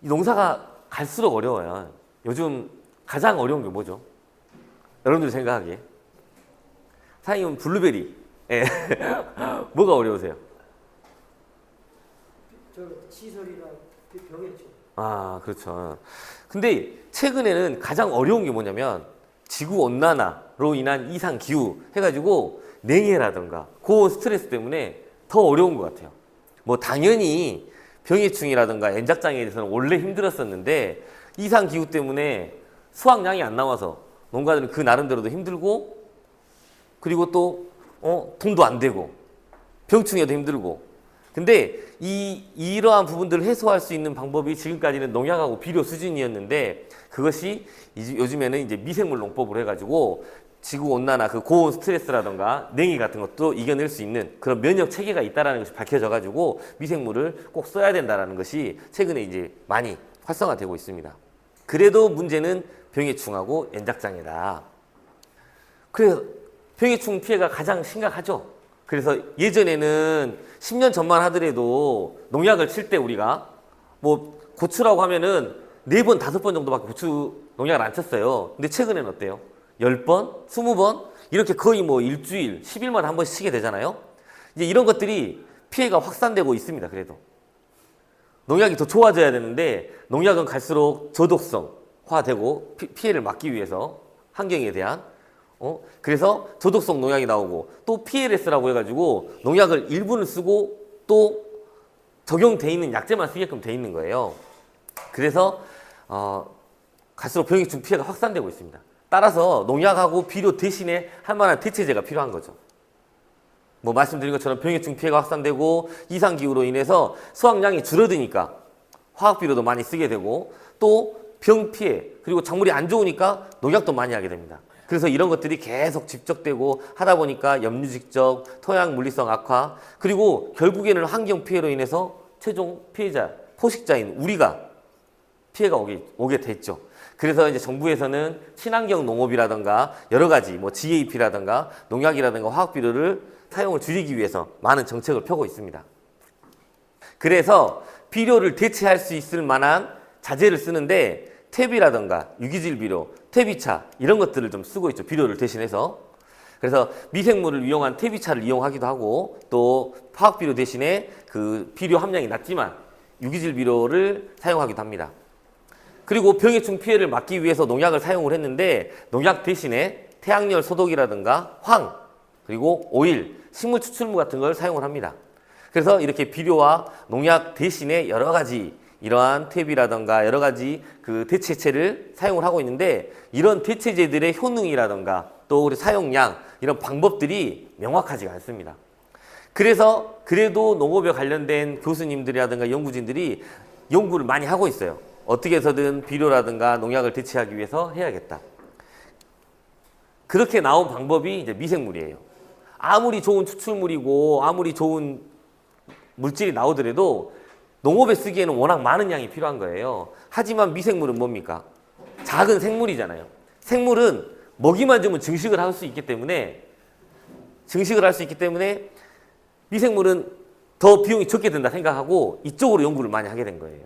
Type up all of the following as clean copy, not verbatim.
이 농사가 갈수록 어려워요. 요즘 가장 어려운 게 뭐죠? 여러분들 생각하기에. 사장님은 블루베리. 예. 뭐가 어려우세요? 저 시설이나 병했죠. 아, 그렇죠. 근데 최근에는 가장 어려운 게 뭐냐면 지구온난화로 인한 이상기후 해가지고 냉해라든가 고온 스트레스 때문에 더 어려운 것 같아요. 뭐 당연히 병해충이라든가 엔작장에 대해서는 원래 힘들었었는데 이상기후 때문에 수확량이 안 나와서 농가들은 그 나름대로도 힘들고 그리고 또 돈도 안 되고 병충해도 힘들고 근데 이러한 부분들을 해소할 수 있는 방법이 지금까지는 농약하고 비료 수준이었는데 그것이 요즘에는 이제 미생물 농법으로 해가지고 지구 온난화 그 고온 스트레스라던가 냉이 같은 것도 이겨낼 수 있는 그런 면역 체계가 있다라는 것이 밝혀져 가지고 미생물을 꼭 써야 된다라는 것이 최근에 이제 많이 활성화되고 있습니다. 그래도 문제는 병해충하고 엔작장애다. 그래서 병해충 피해가 가장 심각하죠. 그래서 예전에는 10년 전만 하더라도 농약을 칠 때 우리가 뭐 고추라고 하면은 4번, 5번 정도밖에 고추 농약을 안 쳤어요. 근데 최근에는 어때요? 10번, 20번 이렇게 거의 뭐 일주일, 10일마다 한 번씩 치게 되잖아요. 이제 이런 것들이 피해가 확산되고 있습니다. 그래도 농약이 더 좋아져야 되는데 농약은 갈수록 저독성화되고 피해를 막기 위해서 환경에 대한 그래서 저독성 농약이 나오고 또 PLS라고 해가지고 농약을 일부는 쓰고 또 적용돼 있는 약재만 쓰게끔 돼 있는 거예요. 그래서 갈수록 병해충 피해가 확산되고 있습니다. 따라서 농약하고 비료 대신에 할 만한 대체제가 필요한 거죠. 뭐 말씀드린 것처럼 병해충 피해가 확산되고 이상기후로 인해서 수확량이 줄어드니까 화학비료도 많이 쓰게 되고 또 병 피해 그리고 작물이 안 좋으니까 농약도 많이 하게 됩니다. 그래서 이런 것들이 계속 집적되고 하다 보니까 염류직적, 토양 물리성 악화 그리고 결국에는 환경 피해로 인해서 최종 피해자, 포식자인 우리가 피해가 오게 됐죠. 그래서 이제 정부에서는 친환경 농업이라든가 여러 가지 뭐 GAP라든가 농약이라든가 화학비료를 사용을 줄이기 위해서 많은 정책을 펴고 있습니다. 그래서 비료를 대체할 수 있을 만한 자재를 쓰는데 퇴비라든가 유기질 비료, 퇴비차 이런 것들을 좀 쓰고 있죠. 비료를 대신해서. 그래서 미생물을 이용한 퇴비차를 이용하기도 하고 또 화학비료 대신에 그 비료 함량이 낮지만 유기질 비료를 사용하기도 합니다. 그리고 병해충 피해를 막기 위해서 농약을 사용을 했는데 농약 대신에 태양열 소독이라든가 황 그리고 오일, 식물 추출물 같은 걸 사용을 합니다. 그래서 이렇게 비료와 농약 대신에 여러 가지 이러한 퇴비라든가 여러 가지 그 대체체를 사용을 하고 있는데 이런 대체제들의 효능이라든가 또 우리 사용량 이런 방법들이 명확하지가 않습니다. 그래서 그래도 농업에 관련된 교수님들이라든가 연구진들이 연구를 많이 하고 있어요. 어떻게 해서든 비료라든가 농약을 대체하기 위해서 해야겠다. 그렇게 나온 방법이 이제 미생물이에요. 아무리 좋은 추출물이고 아무리 좋은 물질이 나오더라도 농업에 쓰기에는 워낙 많은 양이 필요한 거예요. 하지만 미생물은 뭡니까? 작은 생물이잖아요. 생물은 먹이만 주면 증식을 할 수 있기 때문에 미생물은 더 비용이 적게 든다 생각하고 이쪽으로 연구를 많이 하게 된 거예요.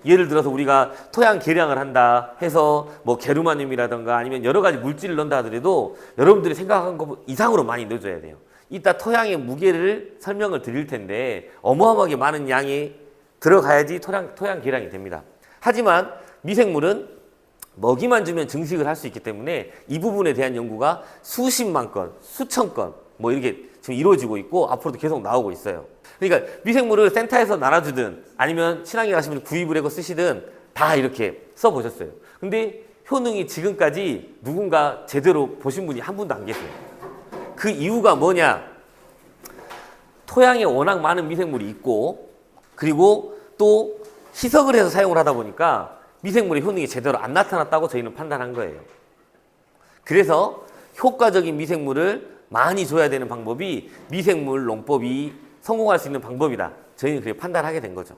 예를 들어서 우리가 토양 개량을 한다 해서 뭐 게르마늄이라든가 아니면 여러 가지 물질을 넣는다 하더라도 여러분들이 생각한 것 이상으로 많이 넣어줘야 돼요. 이따 토양의 무게를 설명을 드릴 텐데 어마어마하게 많은 양이 들어가야지 토양 개량이 됩니다. 하지만 미생물은 먹이만 주면 증식을 할 수 있기 때문에 이 부분에 대한 연구가 수십만 건, 수천 건 뭐 이렇게 지금 이루어지고 있고 앞으로도 계속 나오고 있어요. 그러니까 미생물을 센터에서 나눠주든 아니면 친환경 하시면 구입을 해서 쓰시든 다 이렇게 써보셨어요. 근데 효능이 지금까지 누군가 제대로 보신 분이 한 분도 안 계세요. 그 이유가 뭐냐? 토양에 워낙 많은 미생물이 있고 그리고 또 희석을 해서 사용을 하다 보니까 미생물의 효능이 제대로 안 나타났다고 저희는 판단한 거예요. 그래서 효과적인 미생물을 많이 줘야 되는 방법이 미생물 농법이 성공할 수 있는 방법이다. 저희는 그렇게 판단하게 된 거죠.